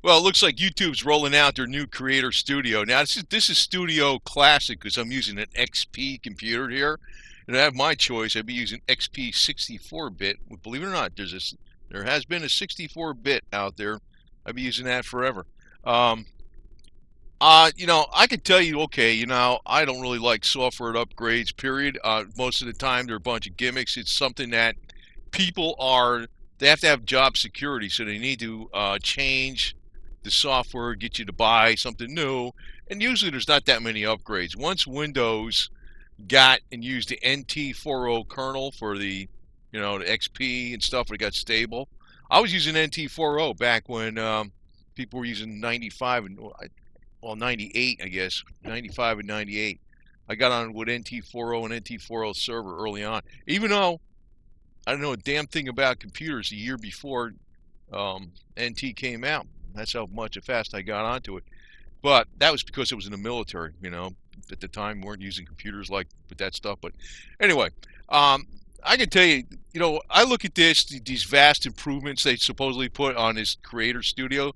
Well, it looks like YouTube's rolling out their new Creator Studio. Now, this is Studio Classic because I'm using an XP computer here. And I have my choice. I'd be using XP 64-bit. Believe it or not, there has been a 64-bit out there. I'd be using that forever. Um, I could tell you, okay, I don't really like software upgrades, period. Most of the time, they're a bunch of gimmicks. It's something that people they have to have job security, so they need to change the software, get you to buy something new. And usually there's not that many upgrades. Once Windows got and used the NT40 kernel for the XP and stuff, it got stable. I was using NT40 back when people were using 95 and 98, I guess, 95 and 98. I got on with NT40 and NT40 server early on, even though I didn't know a damn thing about computers a year before NT came out. That's how much fast I got onto it. But that was because it was in the military. At the time we weren't using computers like with that stuff. But anyway, I can tell you, I look at these vast improvements they supposedly put on this Creator Studio.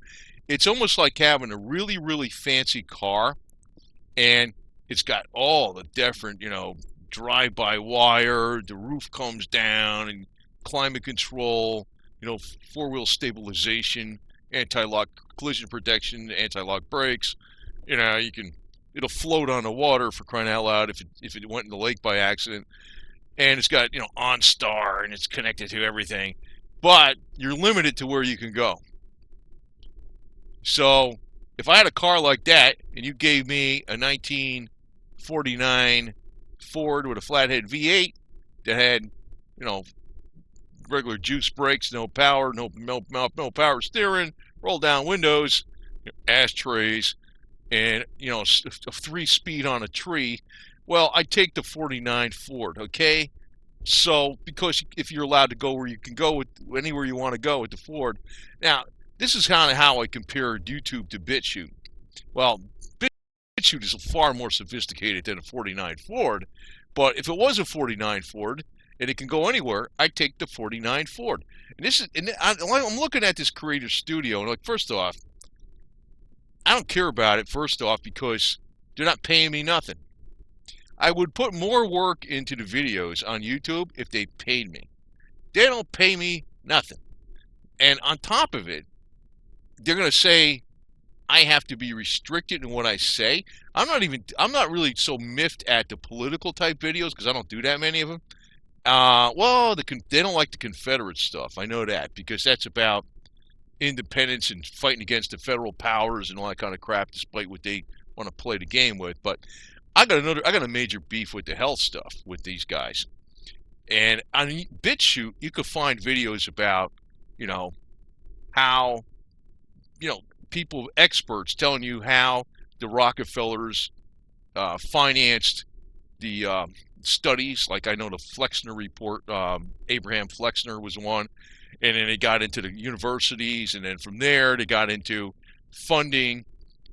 It's almost like having a really, really fancy car, and it's got all the different, drive-by-wire, the roof comes down, and climate control, four-wheel stabilization, anti-lock collision protection, anti-lock brakes. It'll float on the water for crying out loud if it went in the lake by accident. And it's got, OnStar, and it's connected to everything. But you're limited to where you can go. So if I had a car like that and you gave me a 1949 Ford with a flathead V8 that had, regular juice brakes, no power, no power steering, roll down windows, ashtrays, and a 3-speed on a tree, well, I take the 49 Ford, okay? So because if you're allowed to go where you can go with anywhere you want to go with the Ford. Now, this is kind of how I compare YouTube to BitChute. Well, BitChute is far more sophisticated than a 49 Ford, but if it was a 49 Ford and it can go anywhere, I'd take the 49 Ford. And I'm looking at this Creator Studio, and first off, I don't care about it, first off, because they're not paying me nothing. I would put more work into the videos on YouTube if they paid me. They don't pay me nothing. And on top of it, they're going to say I have to be restricted in what I say. I'm not really so miffed at the political type videos because I don't do that many of them. They don't like the Confederate stuff. I know that because that's about independence and fighting against the federal powers and all that kind of crap, despite what they want to play the game with. But I got a major beef with the health stuff with these guys. And on BitChute, you could find videos about, how, experts telling you how the Rockefellers financed the studies. Like I know the Flexner report, Abraham Flexner was one. And then they got into the universities, and then from there they got into funding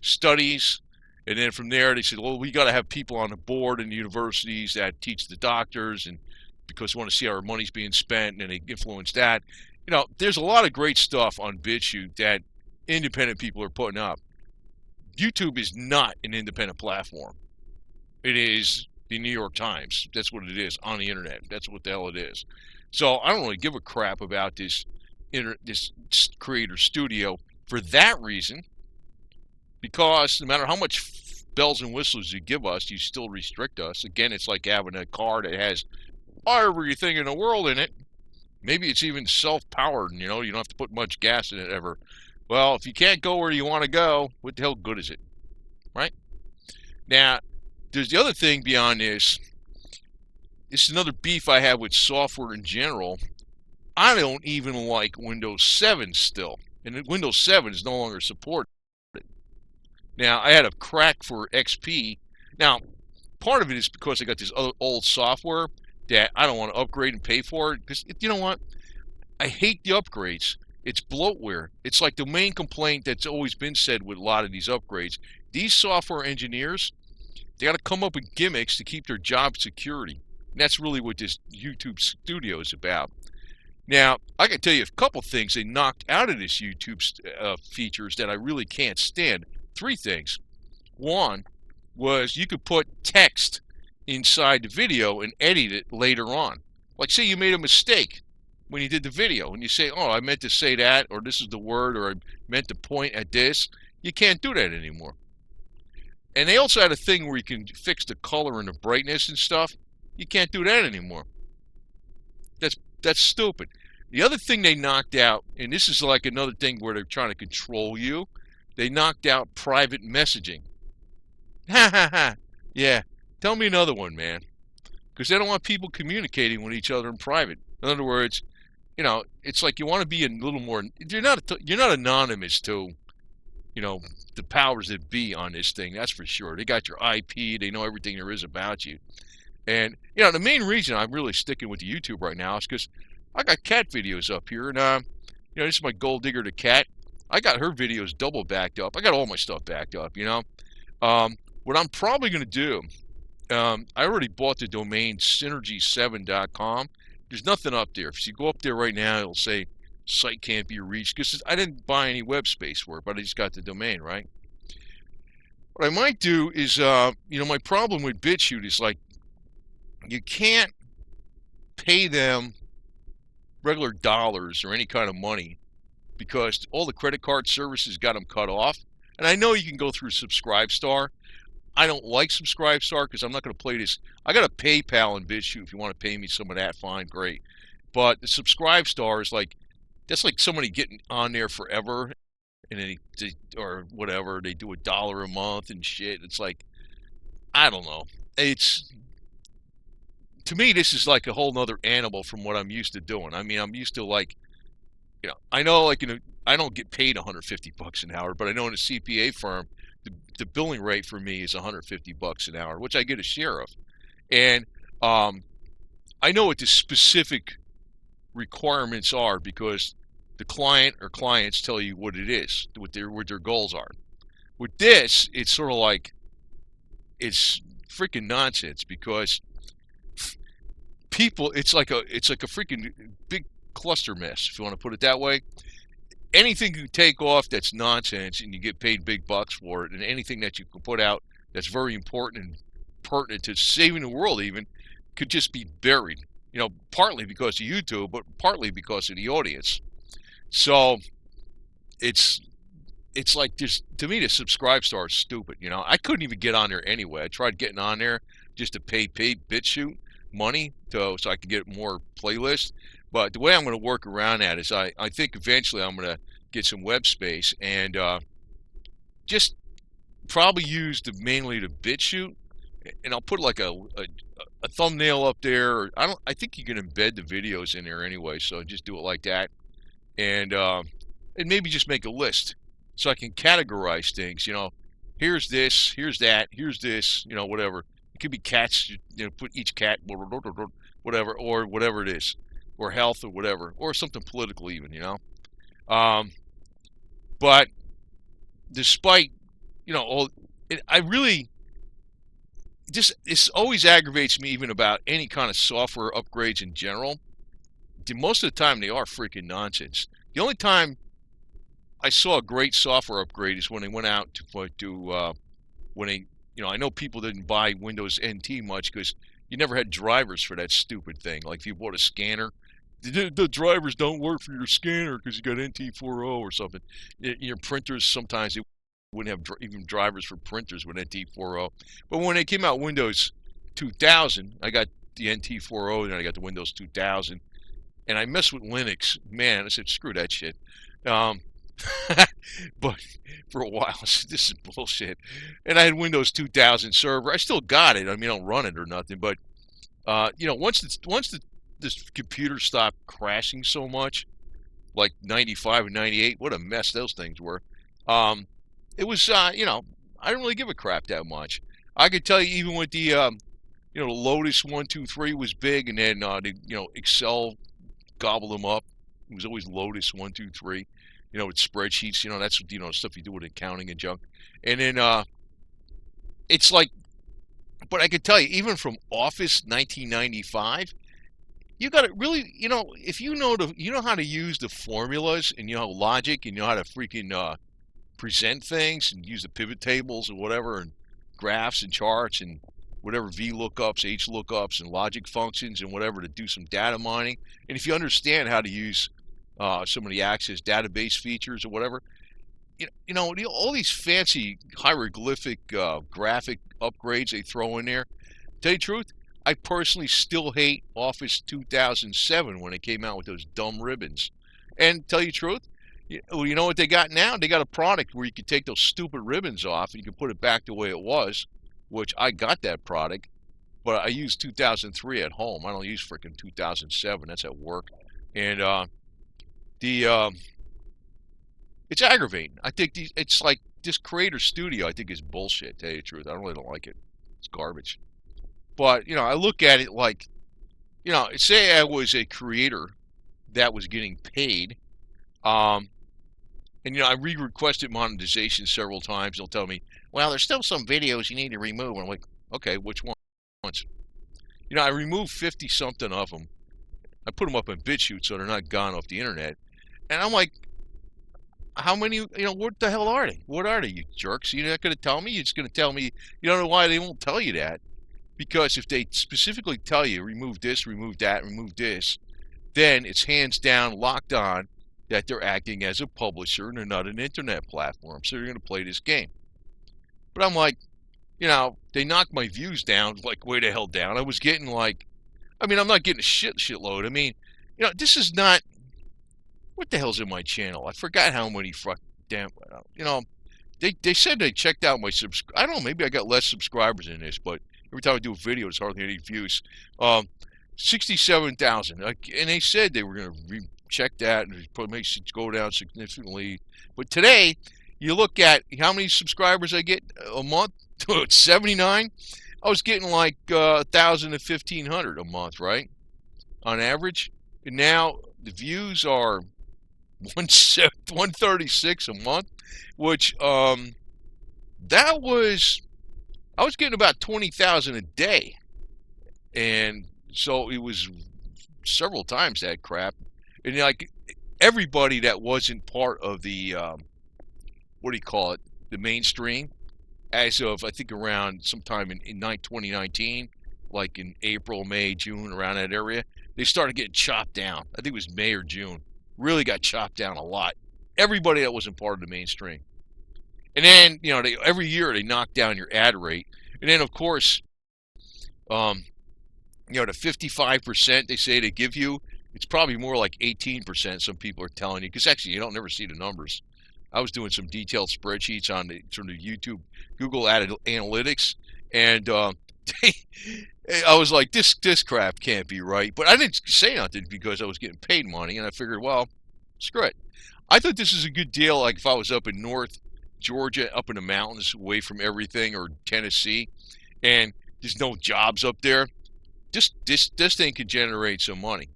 studies, and then from there they said, well, we got to have people on the board in the universities that teach the doctors, and because we want to see how our money's being spent, and they influence that. There's a lot of great stuff on BitChute that independent people are putting up. YouTube is not an independent platform. It is the New York Times. That's what it is on the internet. That's what the hell it is. So I don't really give a crap about this Creator Studio for that reason, because no matter how much bells and whistles you give us, you still restrict us. Again, it's like having a car that has everything in the world in it. Maybe it's even self-powered, and you don't have to put much gas in it ever. Well, if you can't go where you want to go, what the hell good is it, right? Now, there's the other thing beyond this. It's another beef I have with software in general. I don't even like Windows 7 still. And Windows 7 is no longer supported. Now, I had a crack for XP. Now, part of it is because I got this other old software that I don't want to upgrade and pay for it. Because, you know what? I hate the upgrades. It's bloatware. It's like the main complaint that's always been said with a lot of these upgrades. These software engineers, they got to come up with gimmicks to keep their job security. And that's really what this YouTube Studio is about. Now, I can tell you a couple things they knocked out of this YouTube features that I really can't stand. Three things. One was you could put text inside the video and edit it later on. Like, say you made a mistake when you did the video, and you say, oh, I meant to say that, or this is the word, or I meant to point at this. You can't do that anymore. And they also had a thing where you can fix the color and the brightness and stuff. You can't do that anymore. That's stupid. The other thing they knocked out, and this is like another thing where they're trying to control you, they knocked out private messaging. Ha ha ha. Yeah. Tell me another one, man. Because they don't want people communicating with each other in private. In other words, it's like you want to be a little more. You're not anonymous to, the powers that be on this thing. That's for sure. They got your IP. They know everything there is about you. And the main reason I'm really sticking with the YouTube right now is because I got cat videos up here, and this is my gold digger, the cat. I got her videos double backed up. I got all my stuff backed up. What I'm probably going to do, I already bought the domain synergy7.com. There's nothing up there. If you go up there right now, it'll say site can't be reached because I didn't buy any web space for it, but I just got the domain, right? What I might do is, my problem with BitChute is like you can't pay them regular dollars or any kind of money because all the credit card services got them cut off. And I know you can go through Subscribestar. I don't like Subscribestar because I'm not going to play this. I got a PayPal and BitChute. If you want to pay me some of that, fine, great. But the Subscribestar is that's like somebody getting on there forever, and then or whatever, they do $1 a month and shit. It's like, I don't know. To me, this is like a whole nother animal from what I'm used to doing. I mean, I'm used to I know I don't get paid $150 an hour, but I know in a CPA firm, the billing rate for me is $150 an hour, which I get a share of. And I know what the specific requirements are because the client or clients tell you what it is, what their goals are. With this, it's sort of like it's freaking nonsense because people, it's like a freaking big cluster mess, if you want to put it that way. Anything you take off that's nonsense and you get paid big bucks for it, and anything that you can put out that's very important and pertinent to saving the world even could just be buried. Partly because of YouTube, but partly because of the audience. So it's like just, to me, the Subscribestar is stupid. I couldn't even get on there anyway. I tried getting on there just to pay BitChute money so I could get more playlists. But the way I'm going to work around that is I think eventually I'm going to get some web space and just probably use mainly the BitChute, and I'll put like a thumbnail up there. I think you can embed the videos in there anyway, so just do it like that, and maybe just make a list so I can categorize things. Here's this, here's that, here's this. Whatever. It could be cats. Put each cat, whatever, or whatever it is, or health, or whatever, or something political even. But despite I really. This always aggravates me even about any kind of software upgrades in general. Most of the time they are freaking nonsense. The only time I saw a great software upgrade is when they went out when they, I know people didn't buy Windows NT much because you never had drivers for that stupid thing. Like if you bought a scanner, the drivers don't work for your scanner because you got NT40 or something. Your printers, sometimes they wouldn't have even drivers for printers with NT40. But when they came out Windows 2000, I got the NT40 and I got the Windows 2000, and I messed with Linux. Man, I said, screw that shit. But for a while, I said, this is bullshit. And I had Windows 2000 server. I still got it. I mean, I don't run it or nothing. But once this computer stopped crashing so much, like 95 and 98, what a mess those things were. It was, I didn't really give a crap that much. I could tell you even with the, Lotus 123 was big, and then, Excel gobbled them up. It was always Lotus 123, with spreadsheets, that's, stuff you do with accounting and junk. And then, it's like, but I could tell you, even from Office 1995, You got to really, if you know how to use the formulas and you know logic and you know how to freaking present things and use the pivot tables or whatever and graphs and charts and whatever V lookups, H lookups, and logic functions and whatever to do some data mining. And if you understand how to use some of the Access database features or whatever, all these fancy hieroglyphic graphic upgrades they throw in there. Tell you the truth, I personally still hate Office 2007 when it came out with those dumb ribbons. And tell you the truth, you know what they got now? They got a product where you can take those stupid ribbons off and you can put it back the way it was, which I got that product, but I use 2003 at home. I don't use freaking 2007. That's at work. And the it's aggravating. I think it's like this Creator Studio, I think, is bullshit, to tell you the truth. I really don't like it. It's garbage. But, I look at it like, say I was a creator that was getting paid, and, I re-requested monetization several times. They'll tell me, well, there's still some videos you need to remove. And I'm like, okay, which ones? I removed 50-something of them. I put them up in BitChute so they're not gone off the internet. And I'm like, how many, what the hell are they? What are they, you jerks? You're not going to tell me? You're just going to tell me, you don't know why they won't tell you that. Because if they specifically tell you, remove this, remove that, remove this, then it's hands down locked on that they're acting as a publisher and they're not an internet platform. So they're going to play this game. But I'm like, they knocked my views down, like way the hell down. I was getting like, I'm not getting a shitload. This is not, what the hell's in my channel? I forgot how many damn, they said they checked out my I don't know, maybe I got less subscribers in this, but every time I do a video, it's hardly any views. 67,000. And they said they were going to recheck that and probably make it go down significantly. But today, you look at how many subscribers I get a month. 79. I was getting like 1,000 to 1,500 a month, right? On average. And now the views are 136 a month, which that was, I was getting about 20,000 a day, and so it was several times that crap. And like everybody that wasn't part of the what do you call it, the mainstream, as of I think around sometime in 2019, like in April, May, June, around that area, they started getting chopped down. I think it was May or June. Really got chopped down a lot. Everybody that wasn't part of the mainstream. And then, every year they knock down your ad rate. And then, of course, the 55% they say they give you, it's probably more like 18% some people are telling you. Because actually, you don't never see the numbers. I was doing some detailed spreadsheets on the YouTube, Google Analytics, and I was like, this crap can't be right. But I didn't say nothing because I was getting paid money, and I figured, well, screw it. I thought this is a good deal, like if I was up in North Georgia, up in the mountains, away from everything, or Tennessee, and there's no jobs up there. This thing can generate some money,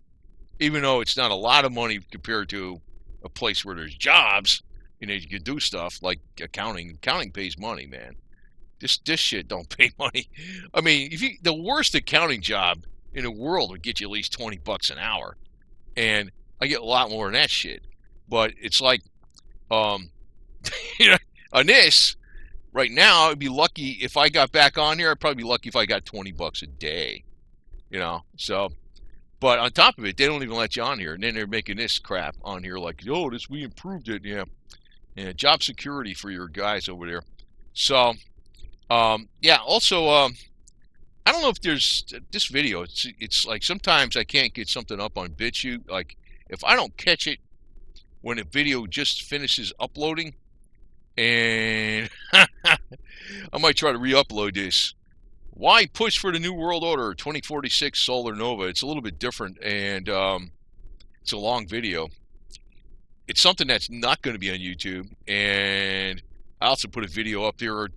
even though it's not a lot of money compared to a place where there's jobs. You can do stuff like accounting. Accounting pays money, man. This shit don't pay money. The worst accounting job in the world would get you at least $20 an hour, and I get a lot more than that shit. But it's like, on this right now, I'd be lucky if I got back on here. I'd probably be lucky if I got $20 a day. So. But on top of it, they don't even let you on here, and then they're making this crap on here like, oh, we improved it, yeah. Yeah, job security for your guys over there. So, yeah. Also, I don't know if there's this video. It's like sometimes I can't get something up on BitChute. Like if I don't catch it when a video just finishes uploading, and I might try to re-upload this. Why push for the New World Order 2046 Solar Nova? It's a little bit different, and it's a long video. It's something that's not going to be on YouTube, and I also put a video up there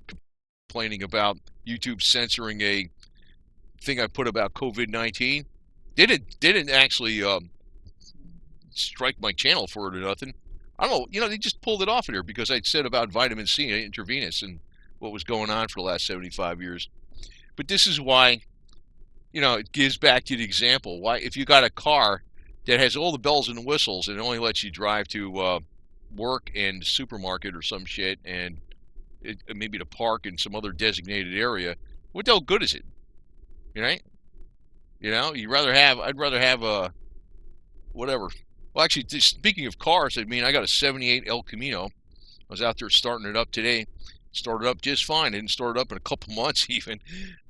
complaining about YouTube censoring a thing I put about COVID-19. They didn't actually strike my channel for it or nothing. I don't know. They just pulled it off of there because I said about vitamin C intravenous and what was going on for the last 75 years. But this is why it gives back to the example. Why, if you got a car that has all the bells and whistles and it only lets you drive to work and supermarket or some shit, and maybe to park in some other designated area, what the hell good is it? Right? I'd rather have a whatever. Well, actually, speaking of cars, I mean, I got a '78 El Camino. I was out there starting it up today. Started up just fine. Didn't start it up in a couple months even.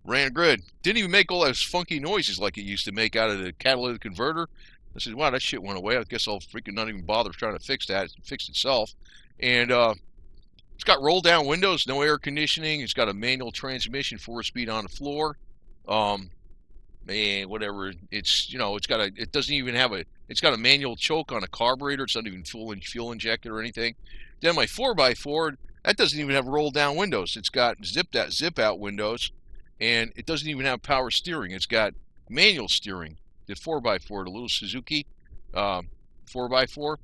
Ran good. Didn't even make all those funky noises like it used to make out of the catalytic converter. I said, wow, that shit went away. I guess I'll freaking not even bother trying to fix that. It fixed itself. And it's got roll down windows, no air conditioning. It's got a manual transmission, 4-speed on the floor. Whatever. It doesn't even have it's got a manual choke on a carburetor. It's not even fuel injected or anything. Then my 4x4, that doesn't even have roll down windows. It's got zip out windows, and it doesn't even have power steering. It's got manual steering. The 4x4, the little Suzuki 4x4.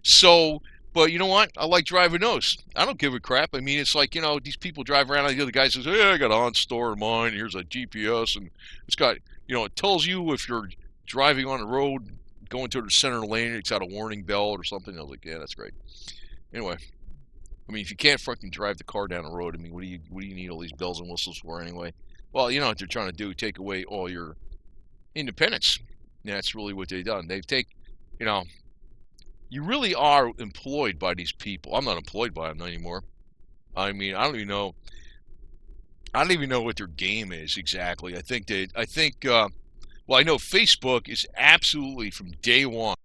So, but you know what? I like driving those. I don't give a crap. I mean, it's like, these people drive around, the other guy says, hey, I got OnStar in mine. Here's a GPS, and it's got, it tells you if you're driving on the road, going to the center lane, it's got a warning bell or something. I was like, yeah, that's great. Anyway, I mean, if you can't fucking drive the car down the road, I mean, what do you need all these bells and whistles for anyway? Well, you know what they're trying to do, take away all your independence. Yeah, that's really what they've done. You really are employed by these people. I'm not employed by them anymore. I mean, I don't even know what their game is exactly. Well, I know Facebook is absolutely from day one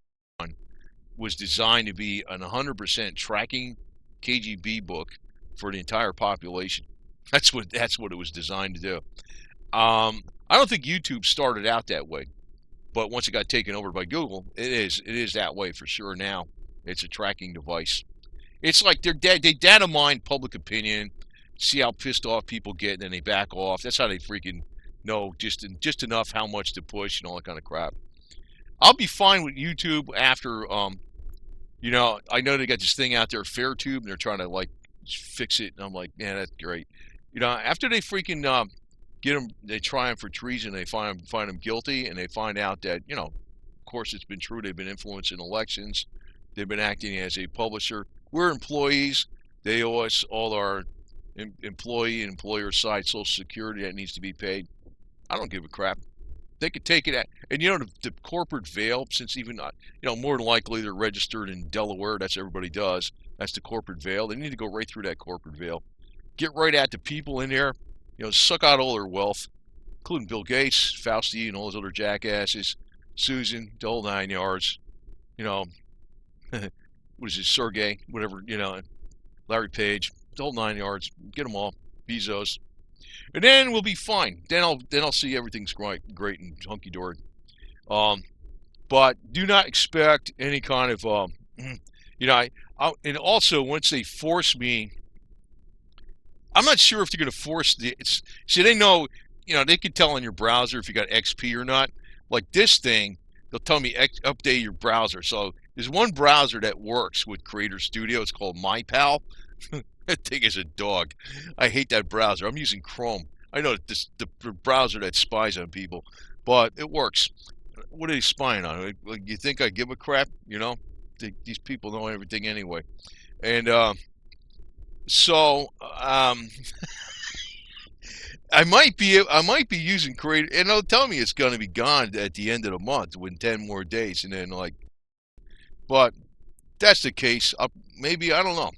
was designed to be an 100% tracking KGB book for the entire population. That's what it was designed to do. I don't think YouTube started out that way, but once it got taken over by Google, it is that way for sure now. It's a tracking device. It's like they data mine public opinion, see how pissed off people get, and then they back off. That's how they freaking know just enough how much to push and all that kind of crap. I'll be fine with YouTube after, I know they got this thing out there, FairTube, and they're trying to like fix it, and I'm like, man, that's great. After they freaking get them, they try them for treason, they find them guilty, and they find out that, of course it's been true, they've been influencing elections, they've been acting as a publisher. We're employees. They owe us all our employee and employer side Social Security that needs to be paid. I don't give a crap. They could take it at, and the corporate veil, since even, more than likely they're registered in Delaware, that's what everybody does, that's the corporate veil. They need to go right through that corporate veil. Get right at the people in there, suck out all their wealth, including Bill Gates, Fauci, and all those other jackasses, Susan, the whole 9 yards, what is it, Sergey, whatever, Larry Page, the whole 9 yards, get them all, Bezos. And then we'll be fine. Then I'll see everything's great and hunky dory. But do not expect any kind of and also once they force me, I'm not sure if they're going to force see, they know, they can tell on your browser if you got XP or not. Like this thing, they'll tell me update your browser. So there's one browser that works with Creator Studio. It's called MyPal. That thing is a dog. I hate that browser. I'm using Chrome. I know the browser that spies on people, but it works. What are they spying on? You think I give a crap? These people know everything anyway. And I might be using Creator, and they'll tell me it's going to be gone at the end of the month, within 10 more days, and then but that's the case. Maybe, I don't know.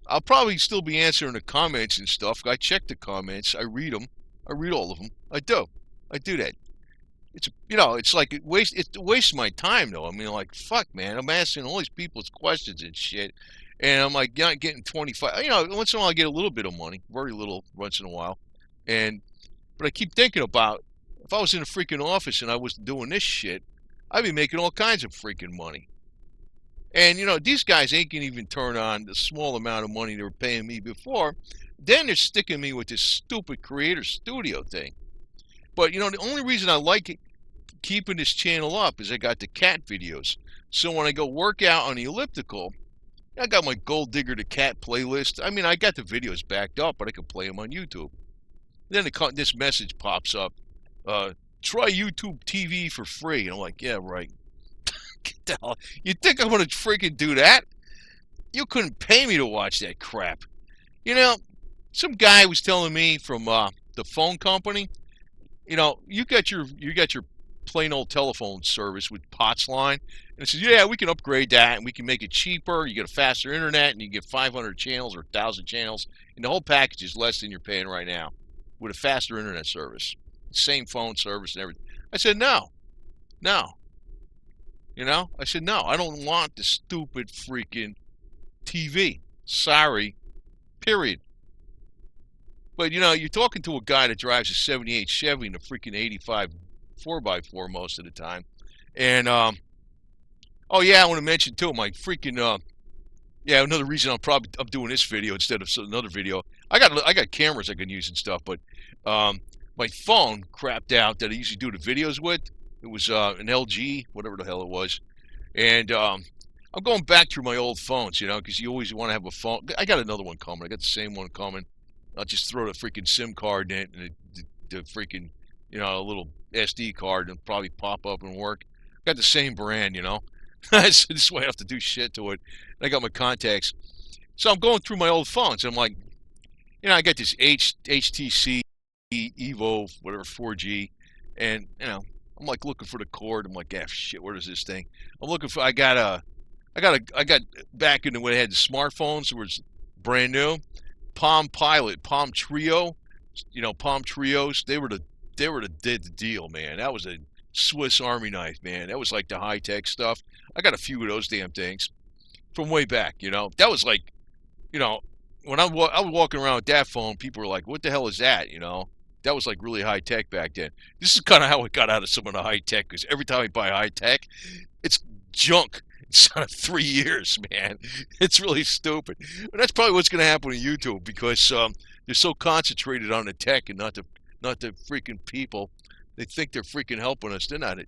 I'll probably still be answering the comments and stuff. I check the comments. I read them. I read all of them. I do that. It's like it wastes my time though. I mean, like, fuck, man. I'm asking all these people's questions and shit, and I'm like, getting 25. Once in a while I get a little bit of money, very little, once in a while, but I keep thinking about if I was in a freaking office and I was doing this shit, I'd be making all kinds of freaking money. And, these guys ain't going to even turn on the small amount of money they were paying me before. Then they're sticking me with this stupid Creator Studio thing. But, the only reason I like keeping this channel up is I got the cat videos. So when I go work out on the elliptical, I got my Gold Digger the Cat playlist. I mean, I got the videos backed up, but I can play them on YouTube. Then this message pops up. try YouTube TV for free. And I'm like, yeah, right. Get the hell. You think I'm gonna freaking do that? You couldn't pay me to watch that crap. You know, some guy was telling me from the phone company. You know, you got your plain old telephone service with POTS line, and it says, yeah, we can upgrade that and we can make it cheaper. You get a faster internet and you get 500 channels or 1,000 channels, and the whole package is less than you're paying right now with a faster internet service, same phone service and everything. I said no, no. You know, I said no. I don't want the stupid freaking TV. Sorry, period. But you know, you're talking to a guy that drives a '78 Chevy and a freaking '85 4x4 most of the time. And oh yeah, I want to mention too my freaking yeah, another reason I'm doing this video instead of another video. I got cameras I can use and stuff, but my phone crapped out that I usually do the videos with. It was an LG, whatever the hell it was, and I'm going back through my old phones, you know, because you always want to have a phone. I got another one coming. I got the same one coming. I'll just throw the freaking SIM card in it and the freaking, you know, a little SD card and probably pop up and work. Got the same brand, you know. So this way I have to do shit to it. And I got my contacts. So I'm going through my old phones. And I'm like, you know, I got this HTC Evo, whatever, 4G. And, you know, I'm like looking for the cord. I'm like, ah, shit, where is this thing? I'm looking for, I got back into when I had the smartphones. It was brand new. Palm Pilot, Palm Trio, you know, Palm Trios, they were the deal, man. That was a Swiss Army knife, man. That was like the high tech stuff. I got a few of those damn things from way back, you know. That was like, you know, when I was walking around with that phone, people were like, "What the hell is that?" You know, that was like really high tech back then. This is kind of how I got out of some of the high tech, because every time I buy high tech, it's junk. It's out of 3 years, man. It's really stupid. But that's probably what's going to happen to YouTube, because they're so concentrated on the tech and not the freaking people. They think they're freaking helping us. They're not.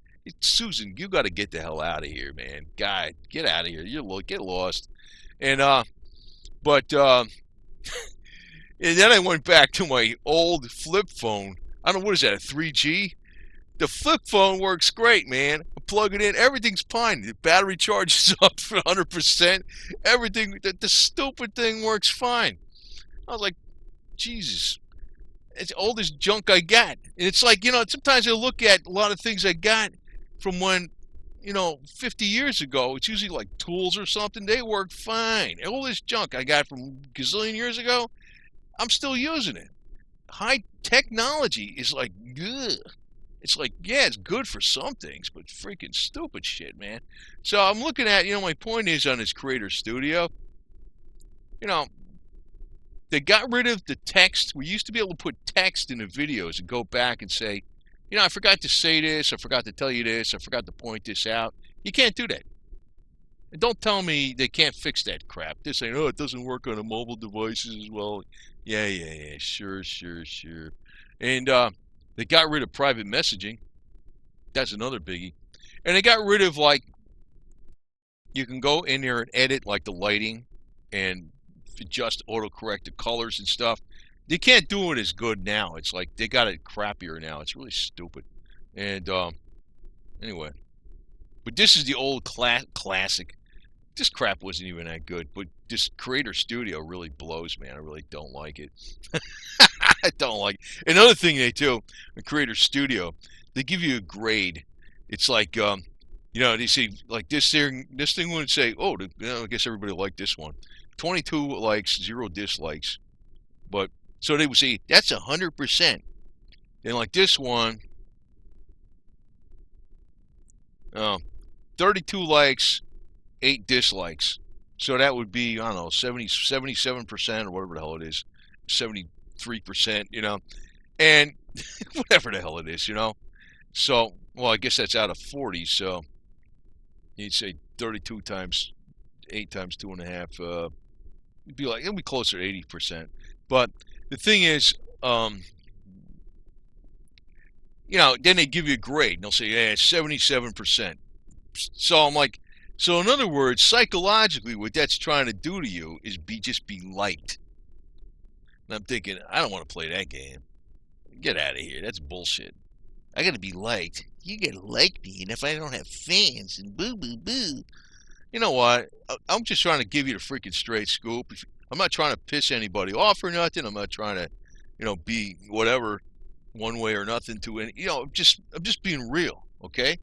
Susan, you got to get the hell out of here, man. God, get out of here. Get lost. And but and then I went back to my old flip phone. I don't know, what is that, a 3G? The flip phone works great, man. I plug it in, everything's fine. The battery charges up for 100%. Everything, the stupid thing works fine. I was like, Jesus, it's all this junk I got. And it's like, you know, sometimes I look at a lot of things I got from when, you know, 50 years ago. It's usually like tools or something. They work fine. And all this junk I got from a gazillion years ago, I'm still using it. High technology is like, ugh. It's like, yeah, it's good for some things, but freaking stupid shit, man. So I'm looking at, you know, my point is on this Creator Studio, you know, they got rid of the text. We used to be able to put text in the videos and go back and say, you know, I forgot to say this, I forgot to tell you this, I forgot to point this out. You can't do that. And don't tell me they can't fix that crap. They're saying, oh, it doesn't work on the mobile devices as well. Yeah, sure. And they got rid of private messaging. That's another biggie. And they got rid of, like, you can go in there and edit, like, the lighting and adjust autocorrect the colors and stuff. They can't do it as good now. It's like they got it crappier now. It's really stupid. And anyway. But this is the old classic. This crap wasn't even that good. But this Creator Studio really blows, man. I really don't like it. I don't like it. Another thing they do, the Creator Studio, they give you a grade. It's like, you know, they say, like, this thing would say, oh, you know, I guess everybody liked this one. 22 likes, 0 dislikes. But, so they would say, that's 100%. Then, like, this one, 32 likes, 8 dislikes. So that would be, I don't know, 77% or whatever the hell it is. 73%, you know, and whatever the hell it is, you know. So, well, I guess that's out of 40, so you'd say 32 times 8 times 2.5, it'd be like, it'll be closer to 80%. But the thing is, you know, then they give you a grade, and they'll say, yeah, it's 77%. So I'm like, so in other words, psychologically, what that's trying to do to you is just be liked. And I'm thinking, I don't want to play that game. Get out of here. That's bullshit. I gotta be liked. You gotta like me, and if I don't have fans, and boo boo boo. You know what? I'm just trying to give you the freaking straight scoop. I'm not trying to piss anybody off or nothing. I'm not trying to, be whatever, one way or nothing to any. I'm just being real, okay?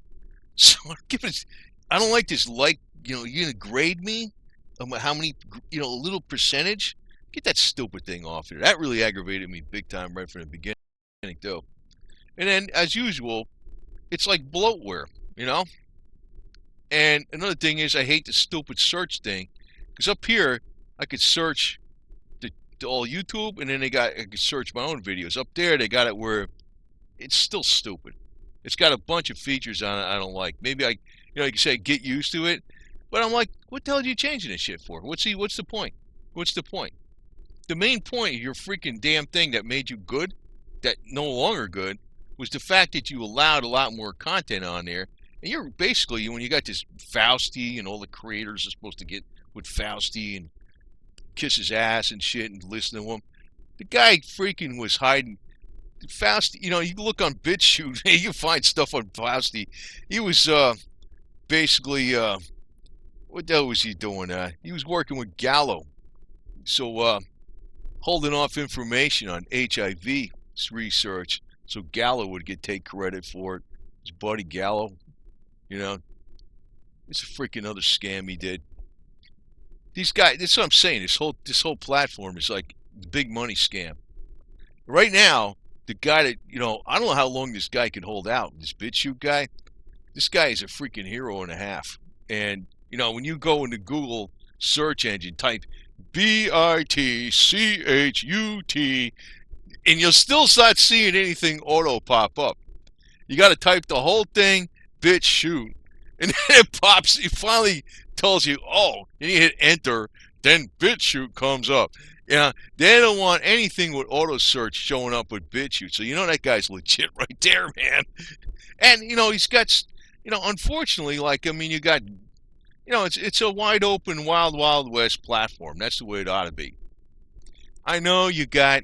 So give it. I don't like this. You're gonna grade me. How many? A little percentage. Get that stupid thing off here. That really aggravated me big time right from the beginning, too. And then, as usual, it's like bloatware, you know. And another thing is, I hate the stupid search thing, because up here I could search the all YouTube, and then I could search my own videos. Up there, they got it where it's still stupid. It's got a bunch of features on it I don't like. Maybe you can say get used to it, but I'm like, what the hell are you changing this shit for? What's the point? What's the point? The main point of your freaking damn thing that made you good, that no longer good, was the fact that you allowed a lot more content on there. And you're basically, when you got this Fausti and all the creators are supposed to get with Fausti and kiss his ass and shit and listen to him. The guy freaking was hiding. Fausti, you can look on BitChute, you can find stuff on Fausti. He was basically, what the hell was he doing? He was working with Gallo. So, holding off information on HIV research so Gallo would take credit for it. His buddy Gallo, it's a freaking other scam he did. These guys, that's what I'm saying. This whole platform is like the big money scam. Right now, the guy that I don't know how long this guy can hold out. This BitChute guy, this guy is a freaking hero and a half. And when you go into Google search engine, type BITCHUT, and you'll still start seeing anything auto pop up. You got to type the whole thing, BitChute, and then it pops. It finally tells you, oh, and you hit enter, then BitChute comes up. Yeah, they don't want anything with auto search showing up with BitChute. So that guy's legit right there, man. And he's got, unfortunately, you got, it's a wide open, wild, wild west platform. That's the way it ought to be. I know you got,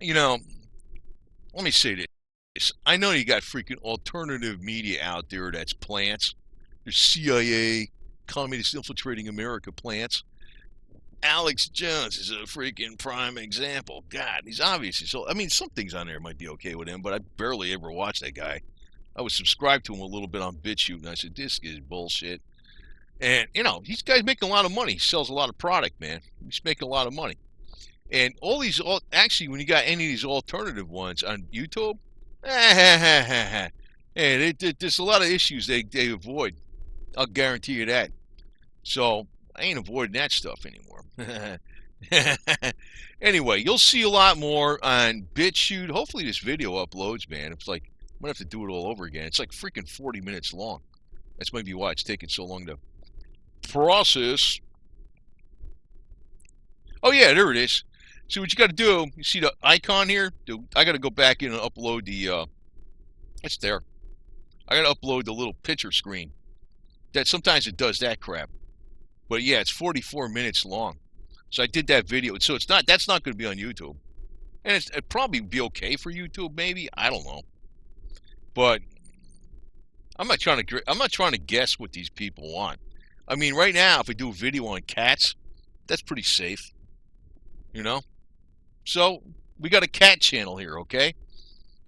let me say this. I know you got freaking alternative media out there that's plants. There's CIA, communists infiltrating America plants. Alex Jones is a freaking prime example. God, he's obviously so. Some things on there might be okay with him, but I barely ever watched that guy. I was subscribed to him a little bit on BitChute, and I said, this is bullshit. And, these guys making a lot of money. He sells a lot of product, man. He's making a lot of money. And actually, when you got any of these alternative ones on YouTube, and there's a lot of issues they avoid. I'll guarantee you that. So I ain't avoiding that stuff anymore. Anyway, you'll see a lot more on BitChute. Hopefully this video uploads, man. It's like I'm gonna have to do it all over again. It's like freaking 40 minutes long. That's maybe why it's taking so long to process. Oh yeah, there it is. See what you got to do. You see the icon here? I got to go back in and upload the. It's there. I got to upload the little picture screen. That sometimes it does that crap. But yeah, it's 44 minutes long. So I did that video. So that's not going to be on YouTube. And it'd probably be okay for YouTube, maybe. I don't know. But I'm not trying to guess what these people want. Right now, if I do a video on cats, that's pretty safe. So we got a cat channel here, okay?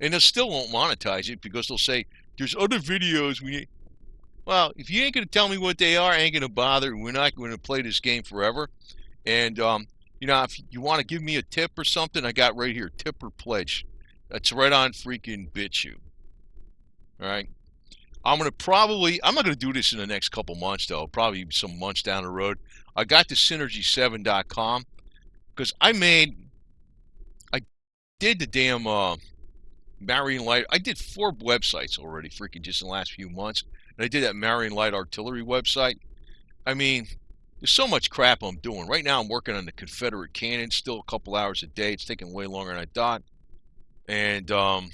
And they still won't monetize it because they'll say there's other videos we need. Well, if you ain't gonna tell me what they are, I ain't gonna bother. We're not gonna play this game forever. And if you want to give me a tip or something, I got right here, tip or pledge. That's right on freaking BitChute. All right. I'm not gonna do this in the next couple months though. Probably some months down the road. I got to synergy7.com because I did the damn Marion Light. I did 4 websites already, freaking just in the last few months. And I did that Marion Light Artillery website. There's so much crap I'm doing. Right now I'm working on the Confederate cannon, still a couple hours a day. It's taking way longer than I thought. And you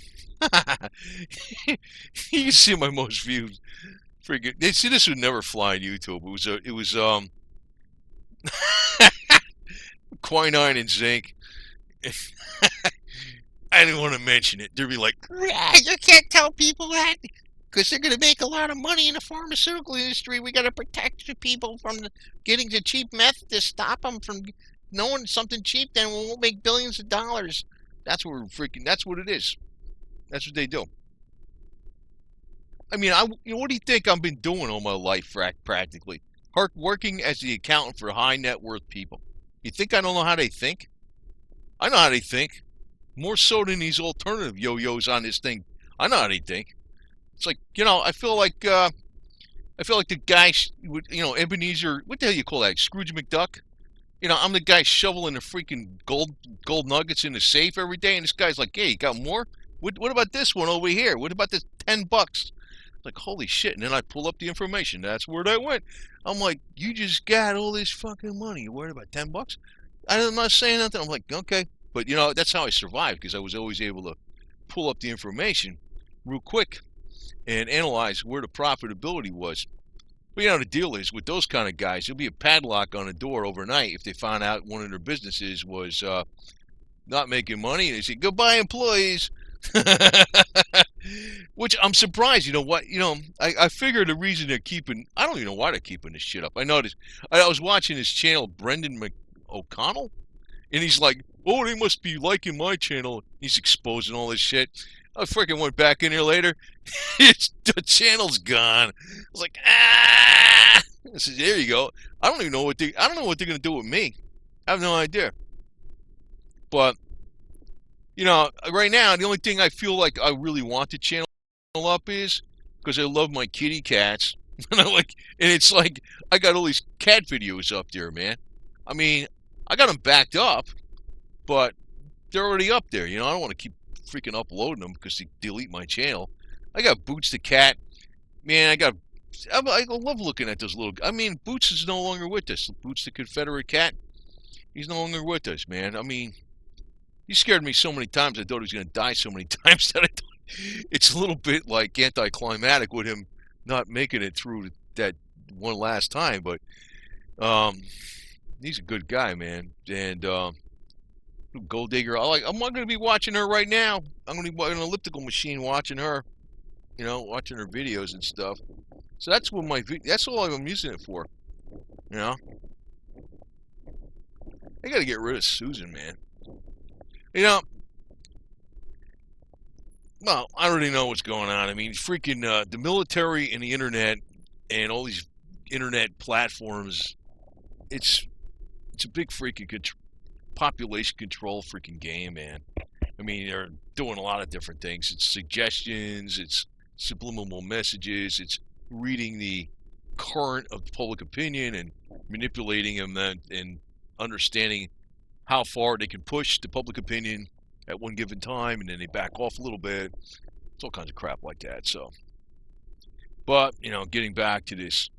can see my most views. Freaking, see, this would never fly on YouTube. It was quinine and zinc. I didn't want to mention it. They'd be like, You can't tell people that because they're going to make a lot of money in the pharmaceutical industry. We got to protect the people from getting the cheap meth to stop them from knowing something cheap. Then we won't make billions of dollars. that's what we're freaking. That's what it is. That's what they do. I mean, what do you think I've been doing all my life, practically? Working as the accountant for high net worth people. You think I don't know how they think? I know how they think. More so than these alternative yo-yos on this thing. I know how they think. It's like, I feel like the guy, Ebenezer. What the hell you call that? Scrooge McDuck. I'm the guy shoveling the freaking gold nuggets in the safe every day, and this guy's like, "Hey, you got more? What about this one over here? What about this $10?" Like, holy shit! And then I pull up the information. That's where that went. I'm like, you just got all this fucking money. You worried about $10? I'm not saying nothing. I'm like, okay, but that's how I survived because I was always able to pull up the information real quick and analyze where the profitability was. But the deal is with those kind of guys, there'll be a padlock on the door overnight if they found out one of their businesses was not making money. They say, goodbye, employees. Which I'm surprised. You know what? I figure the reason they're keeping, I don't even know why they're keeping this shit up. I noticed, I was watching this channel, Brendan O'Connell, and he's like, oh, they must be liking my channel. He's exposing all this shit. I freaking went back in here later. The channel's gone. I was like, ah! I said, there you go. I don't know what they're gonna do with me. I have no idea. But right now the only thing I feel like I really want the channel up is because I love my kitty cats. and it's like I got all these cat videos up there, man. I mean, I got them backed up, but they're already up there. I don't want to keep freaking uploading them because they delete my channel. I got Boots the cat. Man, I love looking at those little. I mean, Boots is no longer with us. Boots the Confederate cat. He's no longer with us, man. I mean, he scared me so many times. I thought he was going to die so many times that I thought it's a little bit like anticlimactic with him not making it through that one last time. But he's a good guy, man. And Gold Digger. I'm not going to be watching her right now. I'm going to be on an elliptical machine watching her. Watching her videos and stuff. So that's that's all I'm using it for. I got to get rid of Susan, man. Well, I already know what's going on. I mean, freaking the military and the internet and all these internet platforms. It's a big freaking population control freaking game, man. I mean, they're doing a lot of different things. It's suggestions. It's subliminal messages. It's reading the current of public opinion and manipulating them and understanding how far they can push the public opinion at one given time, and then they back off a little bit. It's all kinds of crap like that. So, but getting back to this,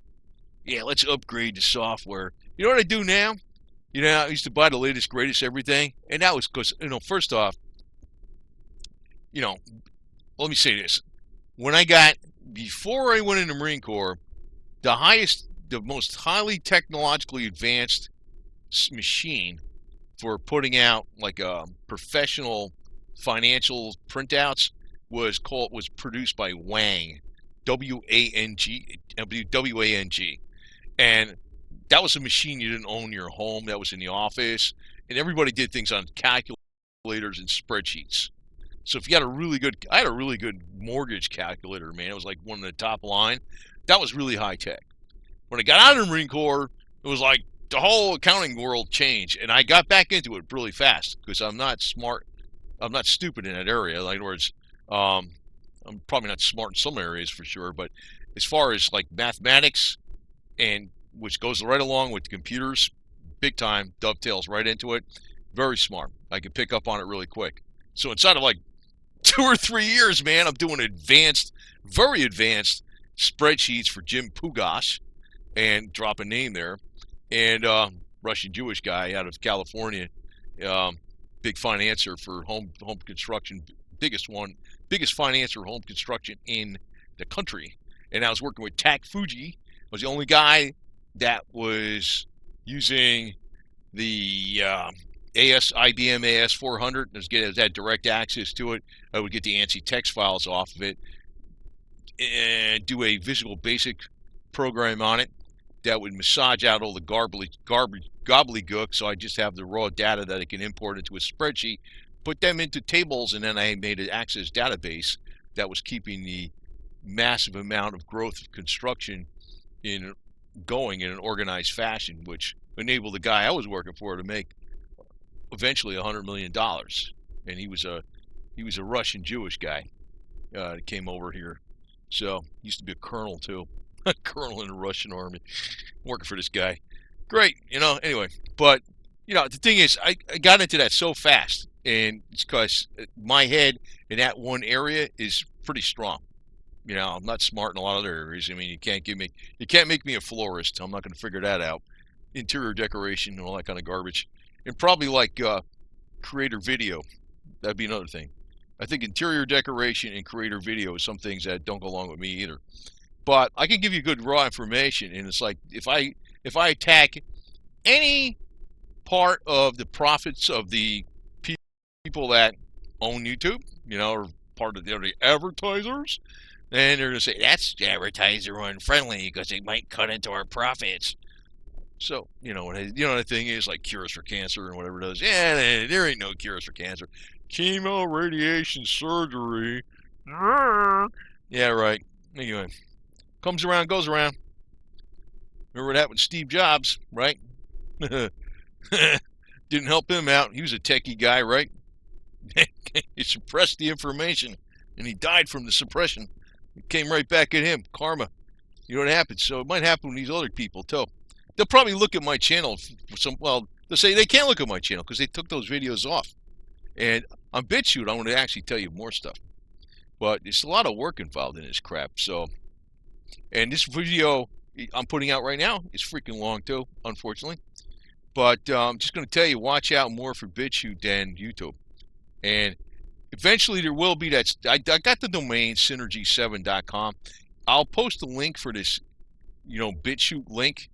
let's upgrade the software. You know what I do now? I used to buy the latest, greatest everything, and that was because first off, let me say this. Before I went in the Marine Corps, the most highly technologically advanced machine for putting out like professional financial printouts was produced by Wang, W-A-N-G, and that was a machine you didn't own in your home. That was in the office, and everybody did things on calculators and spreadsheets. So if you had I had a really good mortgage calculator, man. It was like one of the top line. That was really high tech. When I got out of the Marine Corps, it was like the whole accounting world changed, and I got back into it really fast because I'm not smart. I'm not stupid in that area. In other words, I'm probably not smart in some areas for sure, but as far as like mathematics, and which goes right along with computers, big time, dovetails right into it. Very smart. I can pick up on it really quick. So inside of like 2 or 3 years, man, I'm doing very advanced spreadsheets for Jim Pugas, and drop a name there, and Russian Jewish guy out of California, big financier for home construction, biggest financier of home construction in the country. And I was working with Tak Fuji. I was the only guy that was using the IBM AS400. It had direct access to it. I would get the ANSI text files off of it and do a Visual Basic program on it that would massage out all the gobbledygook, so I just have the raw data that I can import into a spreadsheet, put them into tables, and then I made an Access database that was keeping the massive amount of growth of construction going in an organized fashion, which enabled the guy I was working for to make eventually $100 million. And he was a Russian Jewish guy that came over here. So he used to be a colonel too, a colonel in the Russian army, working for this guy. Great, anyway. But the thing is, I got into that so fast, and it's because my head in that one area is pretty strong. I'm not smart in a lot of other areas. I mean, you can't make me a florist. I'm not going to figure that out. Interior decoration and all that kind of garbage. And probably like creator video. That'd be another thing. I think interior decoration and creator video is some things that don't go along with me either. But I can give you good raw information, and it's like if I attack any part of the profits of the people that own YouTube, or part of the advertisers, and they're going to say, that's advertiser unfriendly because it might cut into our profits. So, the thing is, like cures for cancer and whatever it does. Yeah, there ain't no cures for cancer. Chemo, radiation, surgery. Yeah, right. Anyway, comes around, goes around. Remember that with Steve Jobs, right? Didn't help him out. He was a techie guy, right? He suppressed the information, and he died from the suppression. It came right back at him. Karma. You know what happens? So it might happen with these other people, too. They'll probably look at my channel they'll say they can't look at my channel because they took those videos off. And on BitChute, I want to actually tell you more stuff. But it's a lot of work involved in this crap. So, and this video I'm putting out right now is freaking long, too, unfortunately. But I'm just going to tell you, watch out more for BitChute than YouTube. And eventually there will be that. I got the domain, synergy7.com. I'll post a link for this, BitChute link.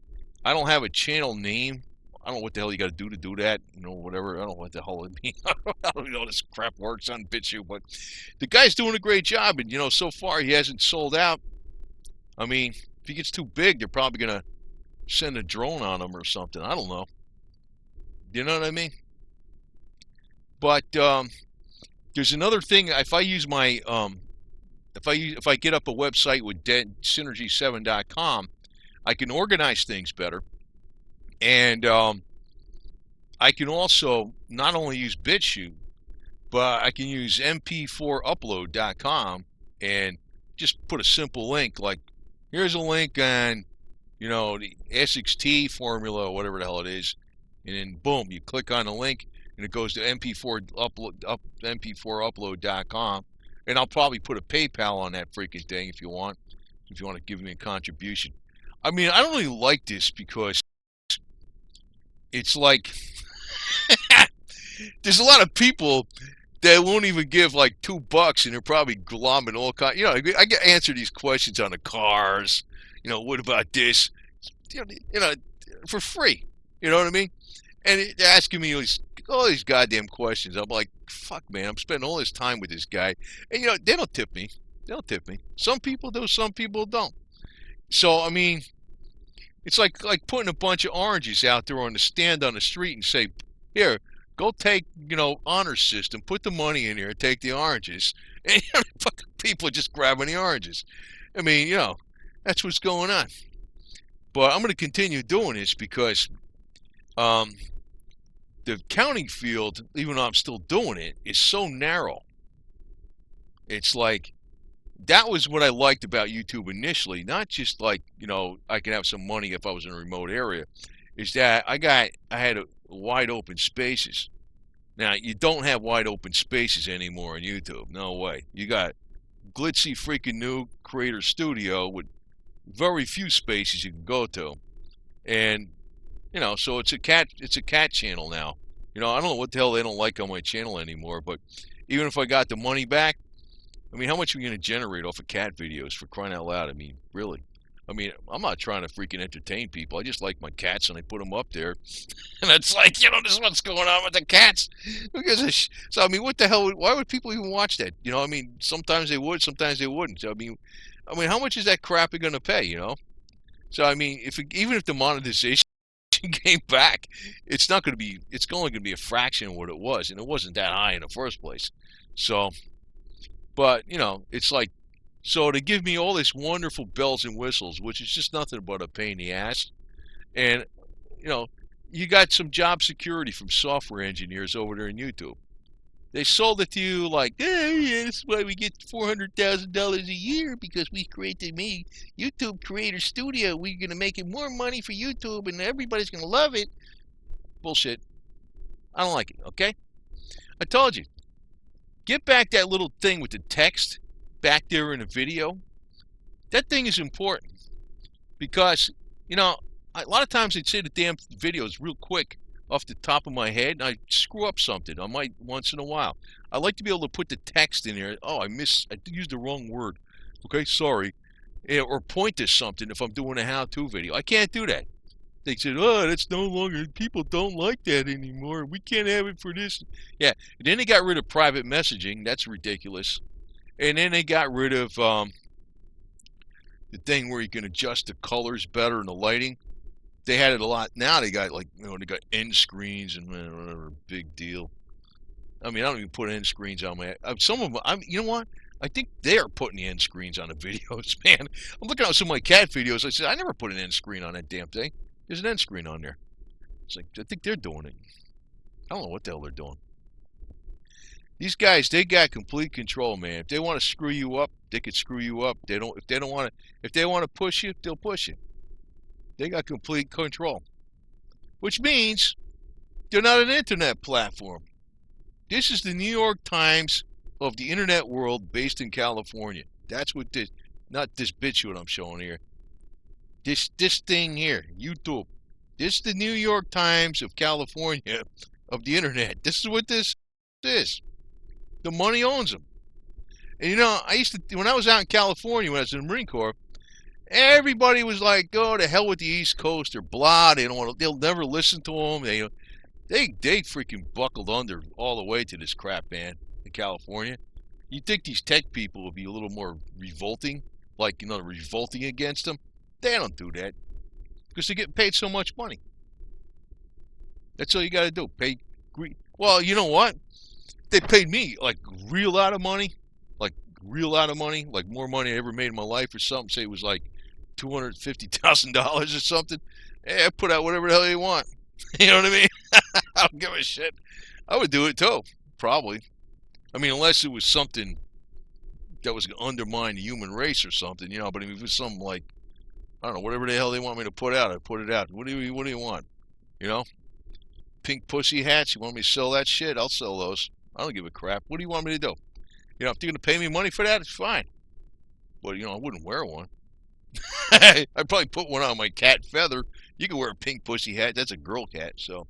I don't have a channel name. I don't know what the hell you got to do that. Whatever. I don't know what the hell it means. I don't know how this crap works on BitChute. But the guy's doing a great job. And, so far he hasn't sold out. I mean, if he gets too big, they're probably going to send a drone on him or something. I don't know. You know what I mean? But there's another thing. If I use my if I get up a website with synergy7.com, I can organize things better, and I can also not only use BitChute, but I can use mp4upload.com and just put a simple link like, here's a link on the SXT formula, whatever the hell it is, and then boom, you click on the link and it goes to mp4upload.com, and I'll probably put a PayPal on that freaking thing if you want to give me a contribution. I mean, I don't really like this because it's like there's a lot of people that won't even give like $2, and they're probably glomming all kinds. I get answer these questions on the cars. What about this? For free. You know what I mean? And they're asking me all these goddamn questions. I'm like, fuck, man, I'm spending all this time with this guy, and they don't tip me. They don't tip me. Some people do, some people don't. So I mean, it's like putting a bunch of oranges out there on the stand on the street and say, here, go take honor system, put the money in here, take the oranges, and fucking people are just grabbing the oranges. I mean, that's what's going on. But I'm going to continue doing this because the counting field, even though I'm still doing it, is so narrow. It's like, that was what I liked about YouTube initially. Not just like, I can have some money if I was in a remote area. Is that I had wide open spaces. Now, you don't have wide open spaces anymore on YouTube. No way. You got glitzy freaking new creator studio with very few spaces you can go to. And, so it's a cat channel now. I don't know what the hell they don't like on my channel anymore, but even if I got the money back, I mean, how much are we going to generate off of cat videos, for crying out loud? I mean, really. I mean, I'm not trying to freaking entertain people. I just like my cats, and I put them up there. And it's like, this is what's going on with the cats. Because so, I mean, what the hell? Why would people even watch that? I mean, sometimes they would, sometimes they wouldn't. So, I mean, how much is that crap going to pay? So, I mean, even if the monetization came back, it's not going to be. It's only going to be a fraction of what it was, and it wasn't that high in the first place. So, but it's like. So to give me all this wonderful bells and whistles, which is just nothing but a pain in the ass, and you got some job security from software engineers over there in YouTube. They sold it to you like, yeah, this is why we get $400,000 a year because we created YouTube Creator Studio. We're gonna make it more money for YouTube, and everybody's gonna love it. Bullshit. I don't like it. Okay, I told you. Get back that little thing with the text back there in the video. That thing is important because a lot of times I'd say the damn videos real quick off the top of my head, and I screw up something. I might once in a while. I like to be able to put the text in there. Oh, I used the wrong word. Okay, sorry. Or point to something if I'm doing a how-to video. I can't do that. They said, oh, that's no longer, people don't like that anymore. We can't have it for this. Yeah, and then they got rid of private messaging. That's ridiculous. And then they got rid of the thing where you can adjust the colors better and the lighting. They had it a lot. Now they got they got end screens and whatever, big deal. I mean, I don't even put end screens on my. Some of them, you know what? I think they're putting the end screens on the videos, man. I'm looking at some of my cat videos. I said, I never put an end screen on that damn thing. There's an end screen on there. It's like, I think they're doing it. I don't know what the hell they're doing. These guys, they got complete control, man. If they want to screw you up, they can screw you up. If they want to push you, they'll push you. They got complete control. Which means they're not an internet platform. This is the New York Times of the internet world based in California. That's what this, not this bitch what I'm showing here. This thing here, YouTube. This is the New York Times of California of the internet. This is what this is. The money owns them. And I used to, when I was out in California, when I was in the Marine Corps, everybody was like, "Go to hell with the East Coast," or blah. They'll never listen to them. They freaking buckled under all the way to this crap, man, in California. You'd think these tech people would be a little more revolting, revolting against them. They don't do that because they're getting paid so much money. That's all you got to do. Well, you know what? They paid me like real lot of money, like more money I ever made in my life or something. Say it was like $250,000 or something. Hey, I put out whatever the hell you want. You know what I mean? I don't give a shit. I would do it too, probably. I mean, unless it was something that was going to undermine the human race or something, But if it was something like, I don't know, whatever the hell they want me to put out, I put it out. What do you want? Pink pussy hats. You want me to sell that shit? I'll sell those. I don't give a crap. What do you want me to do? If they're going to pay me money for that, it's fine. But, I wouldn't wear one. I'd probably put one on my cat Feather. You can wear a pink pussy hat. That's a girl cat. So,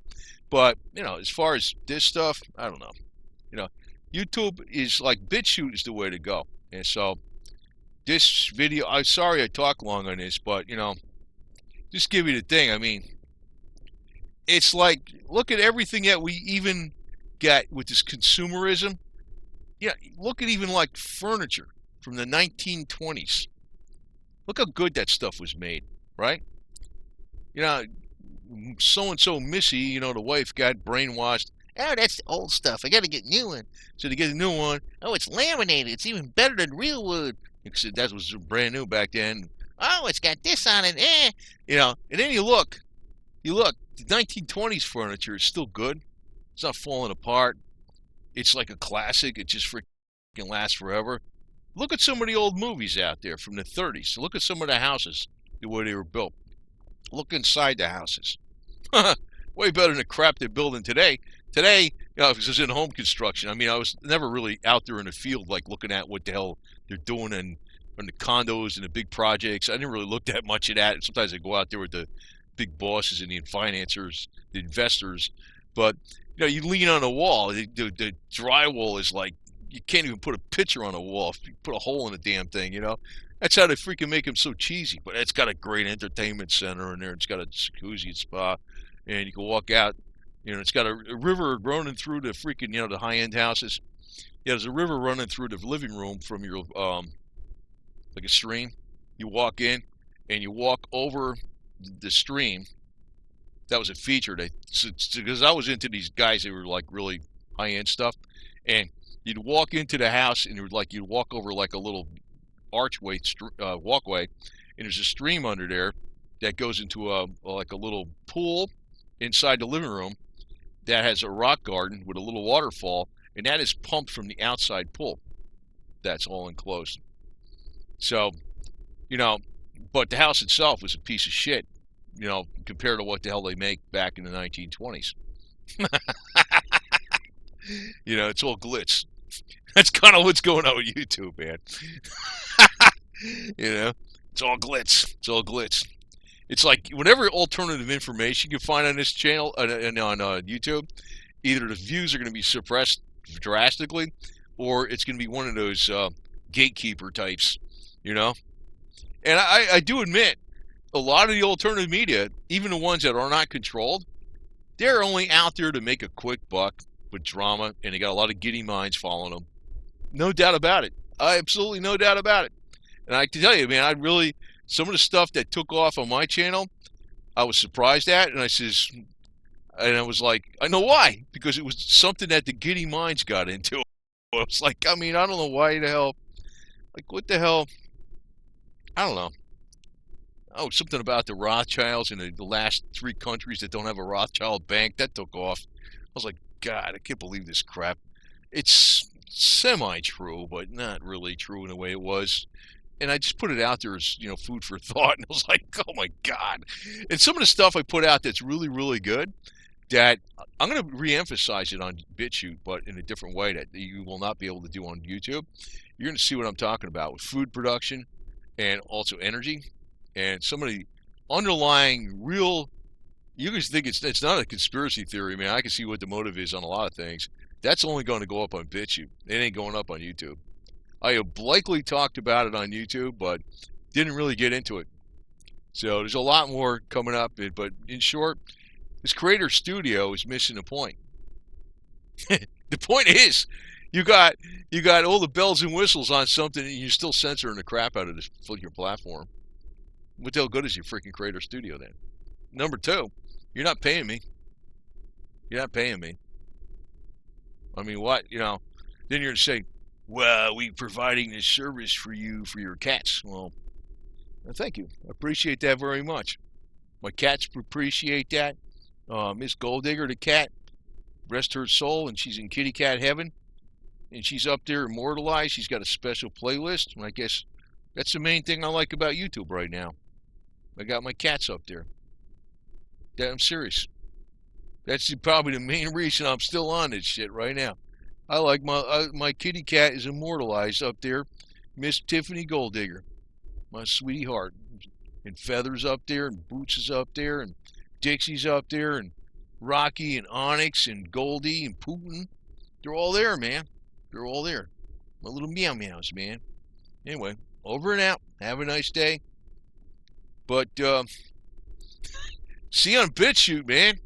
but, as far as this stuff, I don't know. YouTube is like BitChute is the way to go. And so, this video, I'm sorry I talk long on this, but, just give you the thing. I mean, it's like, look at everything that we even got with this consumerism. Yeah, look at even like furniture from the 1920s. Look how good that stuff was made, right? So-and-so Missy, the wife got brainwashed. Oh, that's old stuff. I got to get a new one. So to get a new one, oh, it's laminated. It's even better than real wood. Except that was brand new back then. Oh, it's got this on it. And then you look. The 1920s furniture is still good. It's not falling apart. It's like a classic. It just freaking lasts forever. Look at some of the old movies out there from the 30s. Look at some of the houses, the way they were built. Look inside the houses. Way better than the crap they're building today. Today, if it's just in home construction, I mean, I was never really out there in the field, like looking at what the hell they're doing in the condos and the big projects. I didn't really look that much at that. Sometimes I go out there with the big bosses and the financiers, the investors. But, you lean on a wall. The drywall is like, you can't even put a picture on a wall. You put a hole in the damn thing, That's how they freaking make them so cheesy. But it's got a great entertainment center in there. It's got a jacuzzi and spa, and you can walk out. It's got a river running through the freaking, the high-end houses. Yeah, there's a river running through the living room from your, like a stream. You walk in, and you walk over the stream. That was a feature. Because I was into these guys that were like really high-end stuff, and you'd walk into the house, and you'd walk over like a little archway, walkway, and there's a stream under there that goes into like a little pool inside the living room that has a rock garden with a little waterfall, and that is pumped from the outside pool. That's all enclosed. So, but the house itself was a piece of shit, compared to what the hell they make back in the 1920s. It's all glitz. That's kind of what's going on with YouTube, man. It's all glitz. It's all glitz. It's like whatever alternative information you can find on this channel and on YouTube, either the views are going to be suppressed drastically, or it's going to be one of those gatekeeper types, And I do admit, a lot of the alternative media, even the ones that are not controlled, they're only out there to make a quick buck with drama, and they got a lot of giddy minds following them. No doubt about it. Absolutely no doubt about it. And I can tell you, man, some of the stuff that took off on my channel, I was surprised at, and I was like, I know why, because it was something that the giddy minds got into. It's like, I don't know why the hell, like, what the hell, I don't know. Oh, something about the Rothschilds and the last 3 countries that don't have a Rothschild bank, that took off. I was like, God, I can't believe this crap. It's semi-true, but not really true in the way it was. And I just put it out there as, food for thought. And I was like, oh my God. And some of the stuff I put out that's really, really good, that I'm going to re-emphasize it on BitChute, but in a different way that you will not be able to do on YouTube. You're going to see what I'm talking about with food production and also energy. And some of the underlying real, you guys think it's not a conspiracy theory, man. I can see what the motive is on a lot of things. That's only going to go up on BitChute. It ain't going up on YouTube. I have likely talked about it on YouTube, but didn't really get into it. So there's a lot more coming up. But in short, this creator studio is missing the point. The point is, you got all the bells and whistles on something, and you're still censoring the crap out of this your platform. What the hell good is your freaking creator studio then? Number 2, you're not paying me. You're not paying me. I mean, what? Then you're going to say, well, we're providing this service for you for your cats. Well, thank you. I appreciate that very much. My cats appreciate that. Miss Golddigger, the cat, rest her soul, and she's in kitty cat heaven. And she's up there immortalized. She's got a special playlist. And I guess that's the main thing I like about YouTube right now. I got my cats up there. I'm serious. That's probably the main reason I'm still on this shit right now. I like my kitty cat is immortalized up there, Miss Tiffany Golddigger, my sweetie heart. And Feather's up there, and Boots is up there, and Dixie's up there, and Rocky and Onyx and Goldie and Putin. They're all there, man. They're all there. My little meow meows, man. Anyway, over and out. Have a nice day. But see you on BitChute, man.